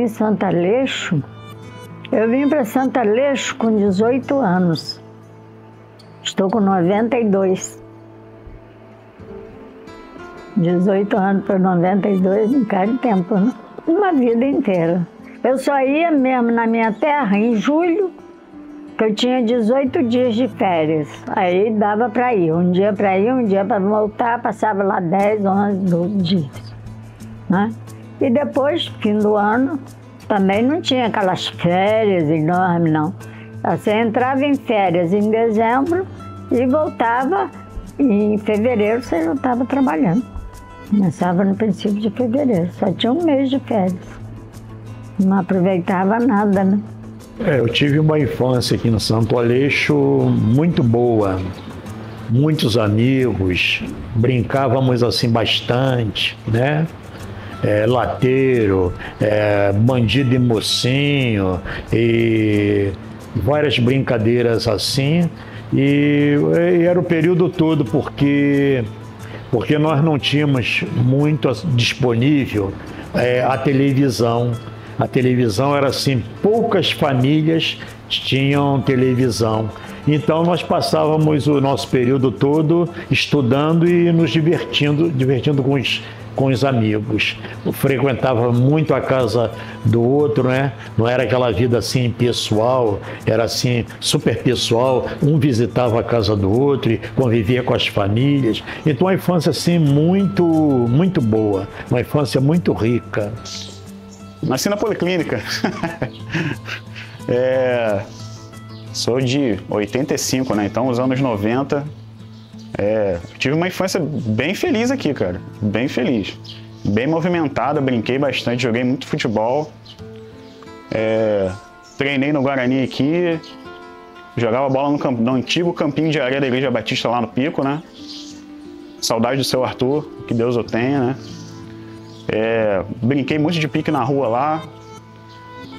em Santo Aleixo, eu vim para Santo Aleixo com 18 anos. Estou com 92. 18 anos para 92, não cai de tempo, né? Uma vida inteira. Eu só ia mesmo na minha terra em julho, que eu tinha 18 dias de férias. Aí dava para ir, um dia para ir, um dia para voltar, passava lá 10, 11, 12 dias, né? E depois, fim do ano, também não tinha aquelas férias enormes, não. Você entrava em férias em dezembro e voltava em fevereiro, você já estava trabalhando. Começava no princípio de fevereiro, só tinha um mês de férias. Não aproveitava nada, né? Eu tive uma infância aqui no Santo Aleixo muito boa, muitos amigos, brincávamos assim bastante, né? Lateiro, bandido e mocinho, e várias brincadeiras assim. E era o período todo porque nós não tínhamos muito disponível a televisão. A televisão era assim, poucas famílias tinham televisão. Então nós passávamos o nosso período todo estudando e nos divertindo com os amigos. Eu frequentava muito a casa do outro, né? Não era aquela vida assim pessoal, era assim super pessoal. Um visitava a casa do outro e convivia com as famílias. Então a infância assim muito boa, uma infância muito rica. Nasci na Policlínica. Sou de 85, né? Então, os anos 90, tive uma infância bem feliz aqui, cara. Bem feliz. Bem movimentada, brinquei bastante, joguei muito futebol. Treinei no Guarani aqui. Jogava bola no antigo campinho de areia da Igreja Batista lá no Pico, né? Saudade do seu Arthur, que Deus o tenha, né? Brinquei muito de pique na rua lá.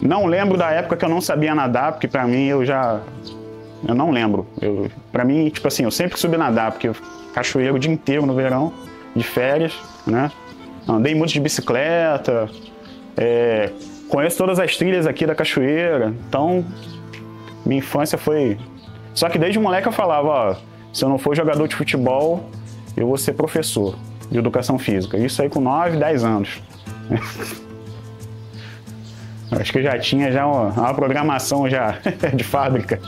Não lembro da época que eu não sabia nadar, porque pra mim eu não lembro. Pra mim, tipo assim, eu sempre subi nadar, porque eu cachoeiro o dia inteiro no verão, de férias, né? Andei muito de bicicleta, conheço todas as trilhas aqui da cachoeira, então minha infância foi... Só que desde moleque eu falava, ó, se eu não for jogador de futebol, eu vou ser professor de educação física. Isso aí com 9, 10 anos. Acho que eu já tinha uma programação já de fábrica.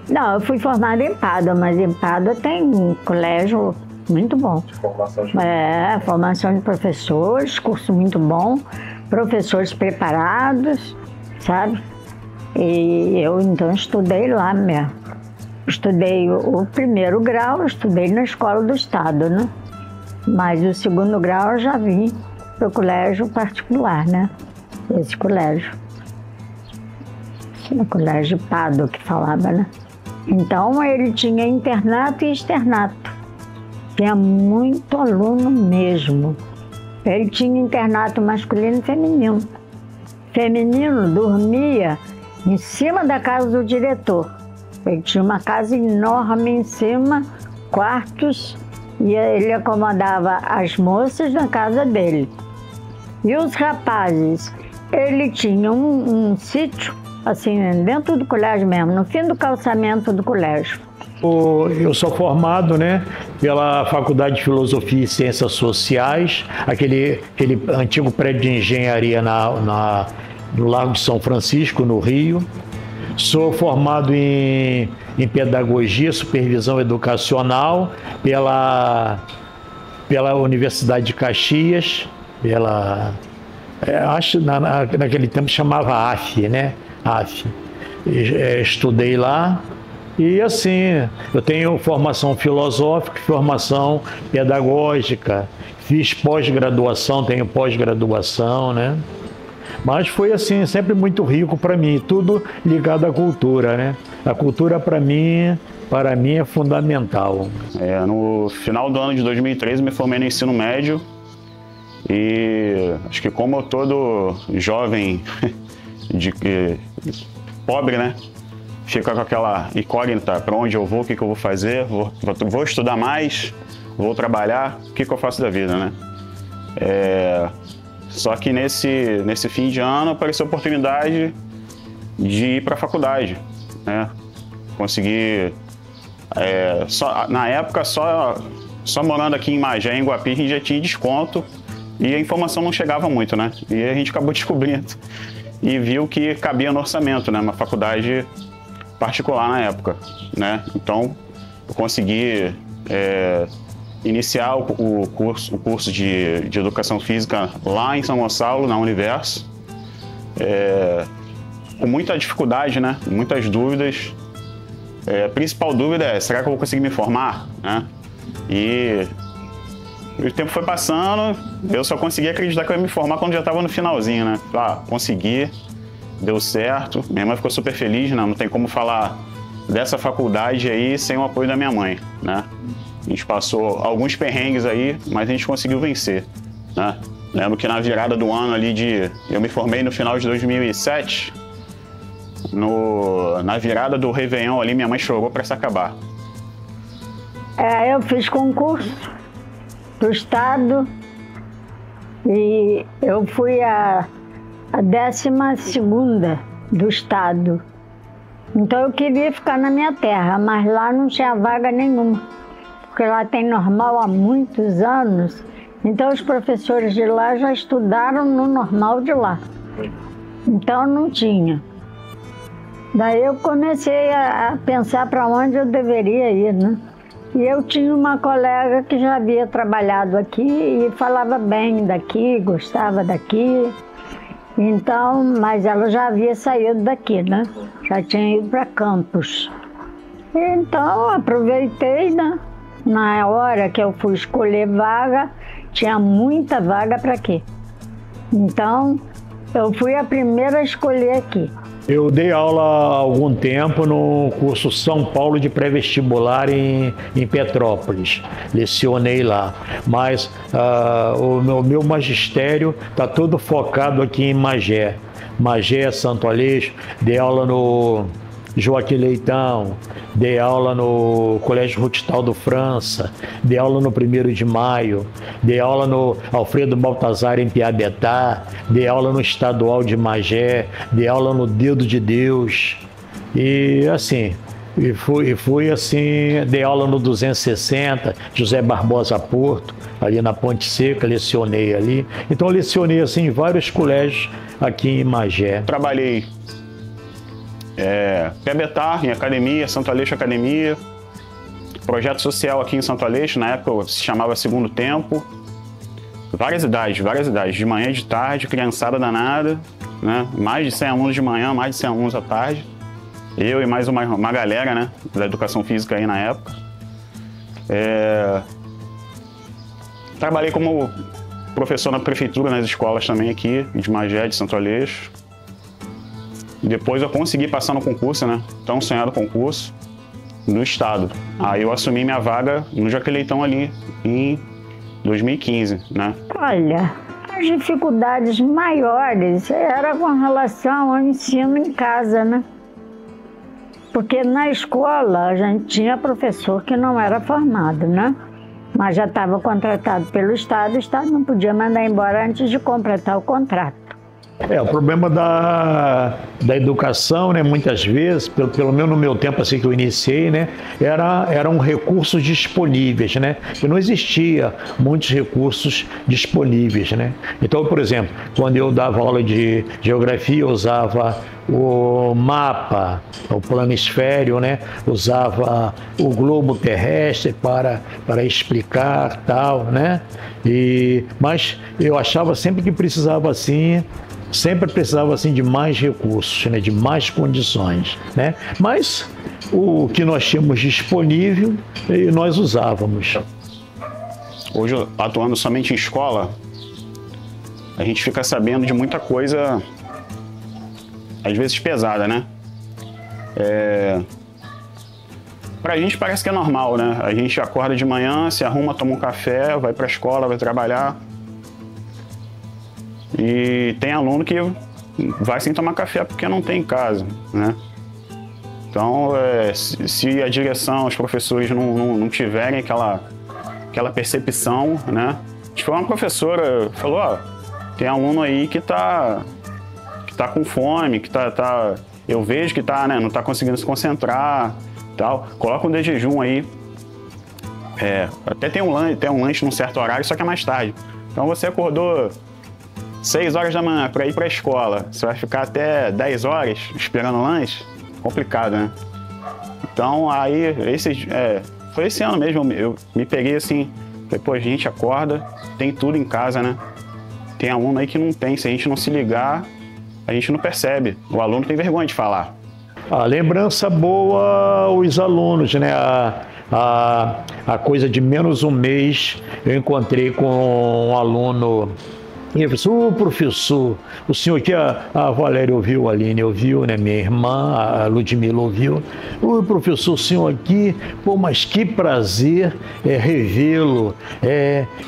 Não, eu fui formada em Pádua, mas em Pádua tem um colégio muito bom. Formação de professores, curso muito bom, professores preparados, sabe? E eu então estudei lá mesmo. Estudei o primeiro grau, estudei na escola do estado, né? Mas o segundo grau eu já vim para o colégio particular, né? Esse colégio. O colégio Pádua que falava, né? Então ele tinha internato e externato. Tinha muito aluno mesmo. Ele tinha internato masculino e feminino. Feminino dormia em cima da casa do diretor. Ele tinha uma casa enorme em cima, quartos, e ele acomodava as moças na casa dele. E os rapazes, ele tinha um sítio, assim, dentro do colégio mesmo, no fim do calçamento do colégio. Eu sou formado, né, pela Faculdade de Filosofia e Ciências Sociais, aquele antigo prédio de engenharia no Largo de São Francisco, no Rio. Sou formado em Pedagogia, Supervisão Educacional pela Universidade de Caxias, acho naquele tempo chamava AF, né? AF. Estudei lá e assim, eu tenho formação filosófica, formação pedagógica, fiz pós-graduação, tenho pós-graduação, né? Mas foi assim, sempre muito rico para mim, tudo ligado à cultura, né? A cultura para mim é fundamental. No final do ano de 2013 me formei no ensino médio e acho que como todo jovem pobre, né? Fica com aquela incógnita, para onde eu vou, o que eu vou fazer, vou estudar mais, vou trabalhar, o que eu faço da vida, né? Só que nesse fim de ano apareceu a oportunidade de ir para a faculdade, né? Consegui, na época, só morando aqui em Magé, em Guapi, a gente já tinha desconto e a informação não chegava muito, né? E a gente acabou descobrindo e viu que cabia no orçamento, né? Uma faculdade particular na época, né? Então, eu consegui iniciar o curso de Educação Física lá em São Gonçalo, na Universo, com muita dificuldade, né? Muitas dúvidas. A principal dúvida é, será que eu vou conseguir me formar? Né? E o tempo foi passando, eu só consegui acreditar que eu ia me formar quando já estava no finalzinho, né? Consegui, deu certo, minha mãe ficou super feliz, né? Não tem como falar dessa faculdade aí sem o apoio da minha mãe, né? A gente passou alguns perrengues aí, mas a gente conseguiu vencer, né? Lembro que na virada do ano ali eu me formei no final de 2007, na virada do Réveillon ali, minha mãe chorou para se acabar. Eu fiz concurso do estado e eu fui a 12ª do estado. Então eu queria ficar na minha terra, mas lá não tinha vaga nenhuma, porque lá tem normal há muitos anos. Então os professores de lá já estudaram no normal de lá. Então não tinha. Daí eu comecei a pensar para onde eu deveria ir, né? E eu tinha uma colega que já havia trabalhado aqui e falava bem daqui, gostava daqui. Então, mas ela já havia saído daqui, né? Já tinha ido para Campos. Então, aproveitei, né? Na hora que eu fui escolher vaga, tinha muita vaga para aqui. Então, eu fui a primeira a escolher aqui. Eu dei aula há algum tempo no curso São Paulo de pré-vestibular em Petrópolis. Lecionei lá. Mas o meu magistério está todo focado aqui em Magé. Magé, Santo Aleixo. Dei aula no Joaquim Leitão, dei aula no Colégio Rutistaldo França, dei aula no 1º de Maio, dei aula no Alfredo Baltazar em Piabetá, dei aula no Estadual de Magé, dei aula no Dedo de Deus e assim, fui assim, dei aula no 260, José Barbosa Porto, ali na Ponte Seca, lecionei ali. Então eu lecionei assim em vários colégios aqui em Magé. Trabalhei Piabetá, em academia, Santo Aleixo Academia, projeto social aqui em Santo Aleixo, na época se chamava Segundo Tempo, várias idades, de manhã e de tarde, criançada danada, né? Mais de 100 alunos de manhã, mais de 100 alunos à tarde, eu e mais uma galera, né, da educação física aí na época. Trabalhei como professor na prefeitura, nas escolas também aqui, de Magé, de Santo Aleixo. Depois eu consegui passar no concurso, né? Tão sonhado concurso do estado. Aí eu assumi minha vaga no Joaquim Leitão ali em 2015, né? Olha, as dificuldades maiores era com relação ao ensino em casa, né? Porque na escola a gente tinha professor que não era formado, né? Mas já estava contratado pelo estado, o estado não podia mandar embora antes de completar o contrato. O problema da educação, né, muitas vezes, pelo menos no meu tempo assim que eu iniciei, né, eram recursos disponíveis, né, e não existia muitos recursos disponíveis, né. Então, por exemplo, quando eu dava aula de geografia, eu usava o mapa, o planisfério, né, usava o globo terrestre para explicar tal, né, mas eu achava sempre que precisava assim de mais recursos, né, de mais condições, né? Mas o que nós tínhamos disponível, nós usávamos. Hoje, atuando somente em escola, a gente fica sabendo de muita coisa, às vezes pesada, né? Pra gente parece que é normal, né? A gente acorda de manhã, se arruma, toma um café, vai pra escola, vai trabalhar. E tem aluno que vai sem tomar café porque não tem em casa, né? Então, se a direção, os professores não tiverem aquela percepção, né? Tipo, uma professora falou, Tem aluno aí que tá com fome, que eu vejo que né, não tá conseguindo se concentrar, tal. Coloca um de jejum aí. Até tem um lanche num certo horário, só que é mais tarde. Então você acordou 6 horas da manhã para ir para a escola, você vai ficar até 10 horas esperando o lanche? Complicado, né? Então aí, foi esse ano mesmo, eu me peguei assim, falei, pô, gente, acorda, tem tudo em casa, né? Tem aluno aí que não tem, se a gente não se ligar, a gente não percebe. O aluno tem vergonha de falar. A lembrança boa, os alunos, né? A coisa de menos um mês, eu encontrei com um aluno e ele falou assim, professor, o senhor aqui, a Valéria ouviu, a Aline ouviu, né? Minha irmã, a Ludmila ouviu. Professor, o senhor aqui, pô, mas que prazer revê-lo.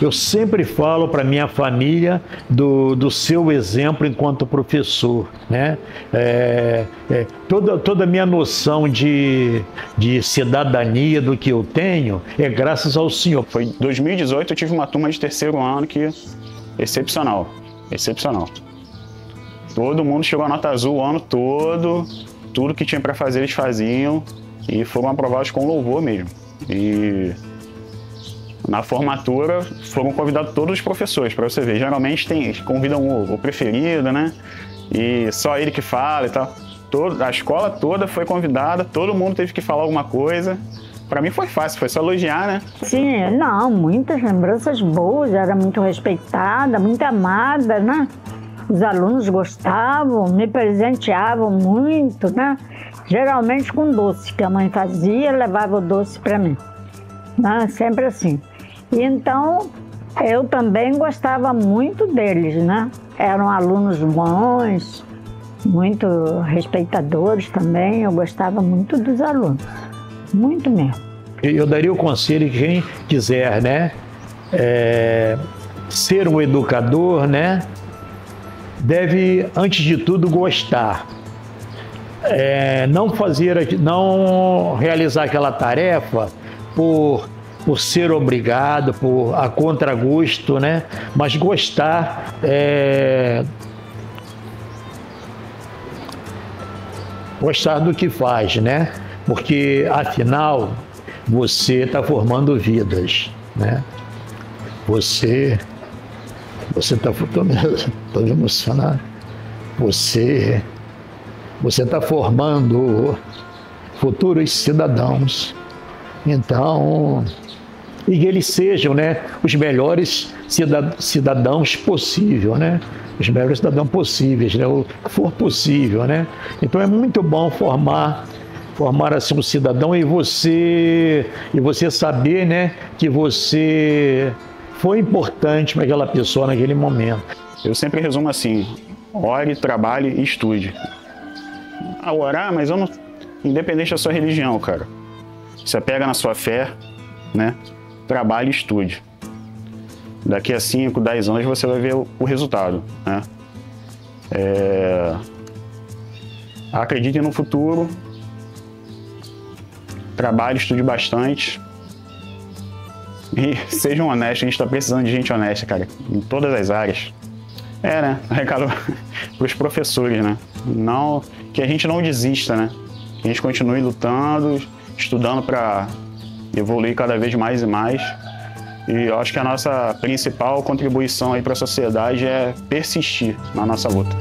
Eu sempre falo para minha família do seu exemplo enquanto professor, né? Toda a minha noção de cidadania do que eu tenho é graças ao senhor. Foi em 2018, eu tive uma turma de terceiro ano que... excepcional, excepcional. Todo mundo chegou a nota azul o ano todo, tudo que tinha para fazer eles faziam e foram aprovados com louvor mesmo. E na formatura foram convidados todos os professores, para você ver. Geralmente convidam o preferido, né? E só ele que fala e tal. A escola toda foi convidada, todo mundo teve que falar alguma coisa. Para mim foi fácil, foi só elogiar, né? Sim, não, muitas lembranças boas, era muito respeitada, muito amada, né? Os alunos gostavam, me presenteavam muito, né? Geralmente com doce, que a mãe fazia, levava o doce para mim, né? Sempre assim. E então, eu também gostava muito deles, né? Eram alunos bons, muito respeitadores também, eu gostava muito dos alunos. Muito mesmo. Eu daria o conselho que quem quiser, né, ser um educador, né, deve, antes de tudo, gostar. Não realizar aquela tarefa por ser obrigado, a contragosto, né, mas gostar, gostar do que faz, né? Porque, afinal, você está formando vidas, né? Você está... Estou emocionado. Você está formando futuros cidadãos. Então, e que eles sejam, né, os melhores cidadãos possível, né? Os melhores cidadãos possíveis, né? O que for possível, né? Então é muito bom formar assim um cidadão e você saber, né, que você foi importante para aquela pessoa naquele momento. Eu sempre resumo assim: ore, trabalhe e estude. Orar, mas eu não, independente da sua religião, cara. Você pega na sua fé, né? Trabalhe e estude. Daqui a 5, 10 anos você vai ver o resultado, né? Acredite no futuro. Trabalhe, estude bastante e sejam honestos. A gente está precisando de gente honesta, cara, em todas as áreas. Né? Recado para os professores, né? Não, que a gente não desista, né? Que a gente continue lutando, estudando para evoluir cada vez mais e mais. E eu acho que a nossa principal contribuição aí para a sociedade é persistir na nossa luta.